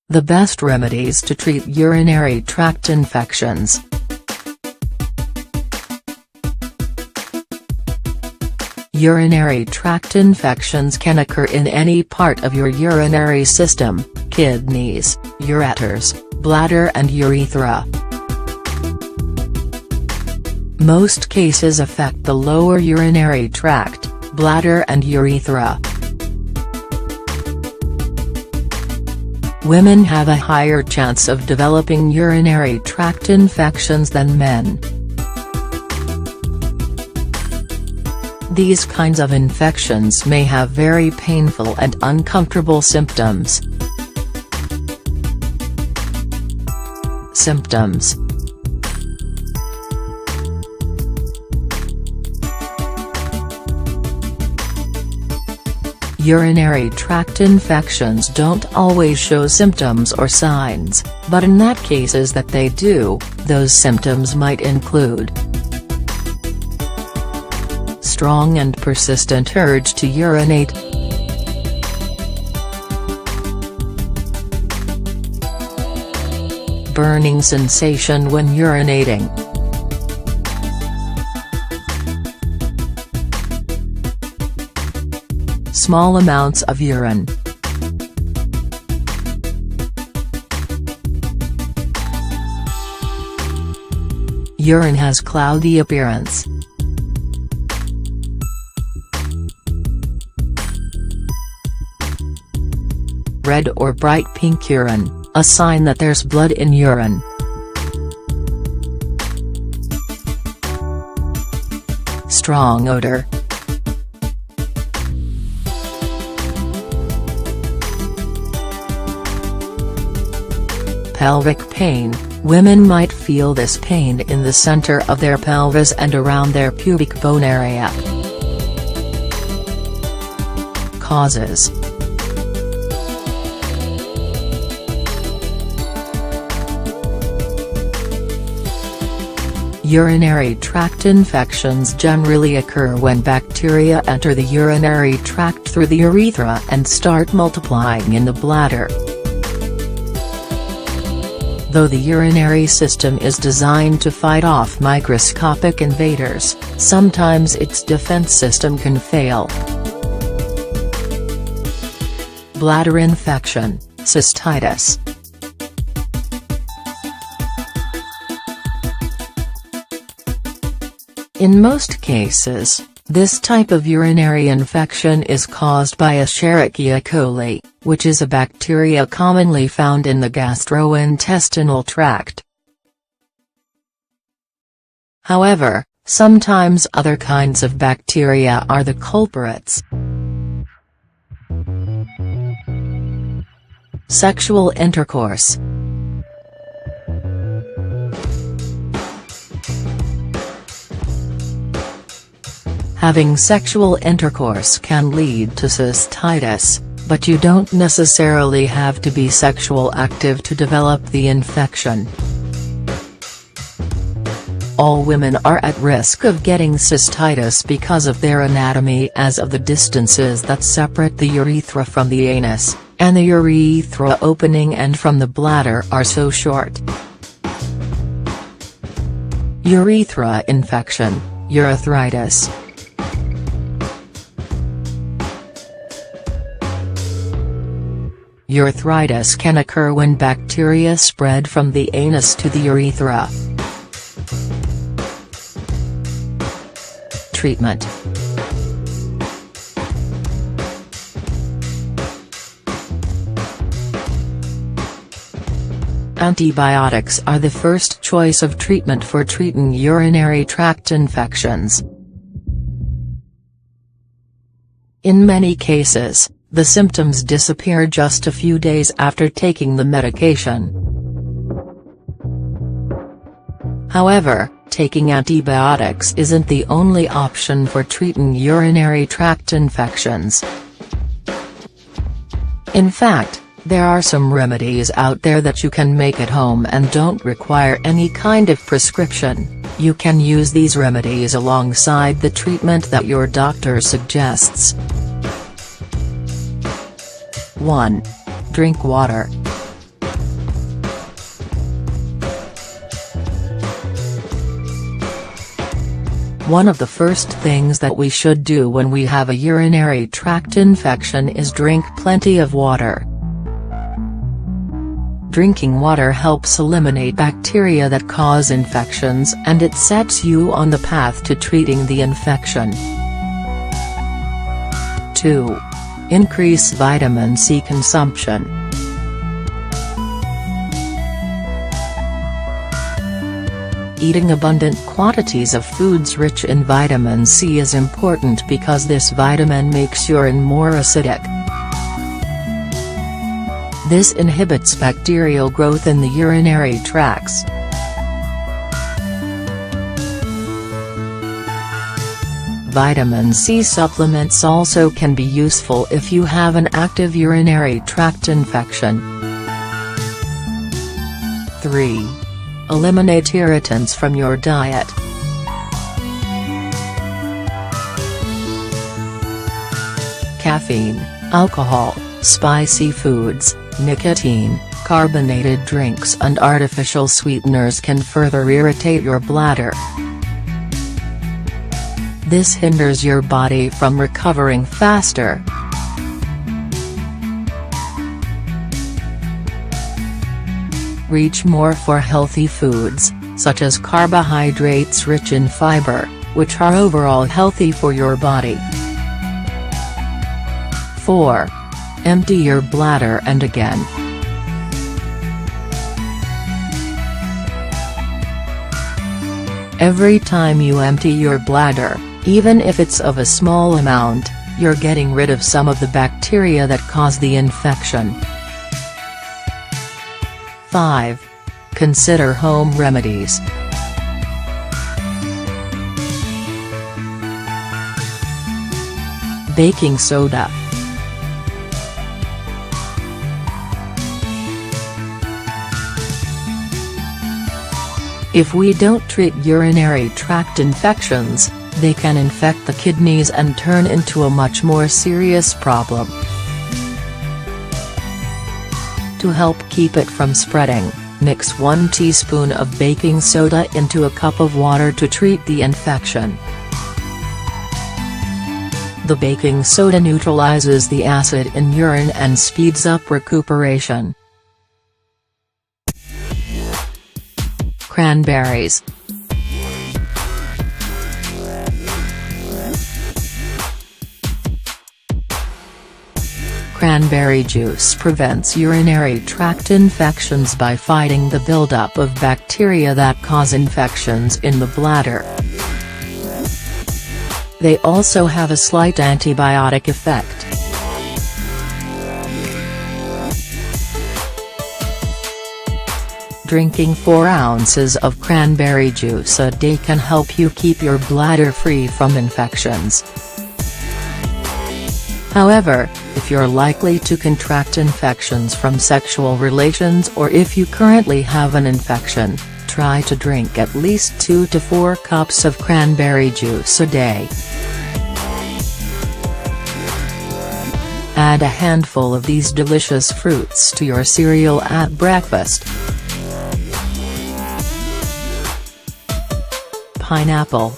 The best remedies to treat urinary tract infections. Urinary tract infections can occur in any part of your urinary system: kidneys, ureters, bladder and urethra. Most cases affect the lower urinary tract, bladder and urethra. Women have a higher chance of developing urinary tract infections than men. These kinds of infections may have very painful and uncomfortable symptoms. Symptoms: urinary tract infections don't always show symptoms or signs, but in that cases that they do, those symptoms might include strong and persistent urge to urinate, burning sensation when urinating, small amounts of urine, urine has cloudy appearance, red or bright pink urine, a sign that there's blood in urine. Strong odor. Pelvic pain. Women might feel this pain in the center of their pelvis and around their pubic bone area. Causes: urinary tract infections generally occur when bacteria enter the urinary tract through the urethra and start multiplying in the bladder. Though the urinary system is designed to fight off microscopic invaders, sometimes its defense system can fail. Bladder infection, cystitis. In most cases, this type of urinary infection is caused by Escherichia coli, which is a bacteria commonly found in the gastrointestinal tract. However, sometimes other kinds of bacteria are the culprits. Sexual intercourse. Having sexual intercourse can lead to cystitis, but you don't necessarily have to be sexually active to develop the infection. All women are at risk of getting cystitis because of their anatomy, as of the distances that separate the urethra from the anus, and the urethra opening and from the bladder are so short. Urethra infection, urethritis. Urethritis can occur when bacteria spread from the anus to the urethra. Treatment: antibiotics are the first choice of treatment for treating urinary tract infections. In many cases, the symptoms disappear just a few days after taking the medication. However, taking antibiotics isn't the only option for treating urinary tract infections. In fact, there are some remedies out there that you can make at home and don't require any kind of prescription. You can use these remedies alongside the treatment that your doctor suggests. 1. Drink water. One of the first things that we should do when we have a urinary tract infection is drink plenty of water. Drinking water helps eliminate bacteria that cause infections, and it sets you on the path to treating the infection. 2. Increase vitamin C consumption. Eating abundant quantities of foods rich in vitamin C is important because this vitamin makes urine more acidic. This inhibits bacterial growth in the urinary tracts. Vitamin C supplements also can be useful if you have an active urinary tract infection. 3. Eliminate irritants from your diet. Caffeine, alcohol, spicy foods, nicotine, carbonated drinks and artificial sweeteners can further irritate your bladder. This hinders your body from recovering faster. Reach more for healthy foods, such as carbohydrates rich in fiber, which are overall healthy for your body. 4. Empty your bladder and again. Every time you empty your bladder, even if it's of a small amount, you're getting rid of some of the bacteria that cause the infection. 5. Consider home remedies. Baking soda. If we don't treat urinary tract infections, they can infect the kidneys and turn into a much more serious problem. To help keep it from spreading, mix 1 teaspoon of baking soda into a cup of water to treat the infection. The baking soda neutralizes the acid in urine and speeds up recuperation. Cranberries. Cranberry juice prevents urinary tract infections by fighting the buildup of bacteria that cause infections in the bladder. They also have a slight antibiotic effect. Drinking 4 ounces of cranberry juice a day can help you keep your bladder free from infections. However, if you're likely to contract infections from sexual relations or if you currently have an infection, try to drink at least 2 to 4 cups of cranberry juice a day. Add a handful of these delicious fruits to your cereal at breakfast. Pineapple.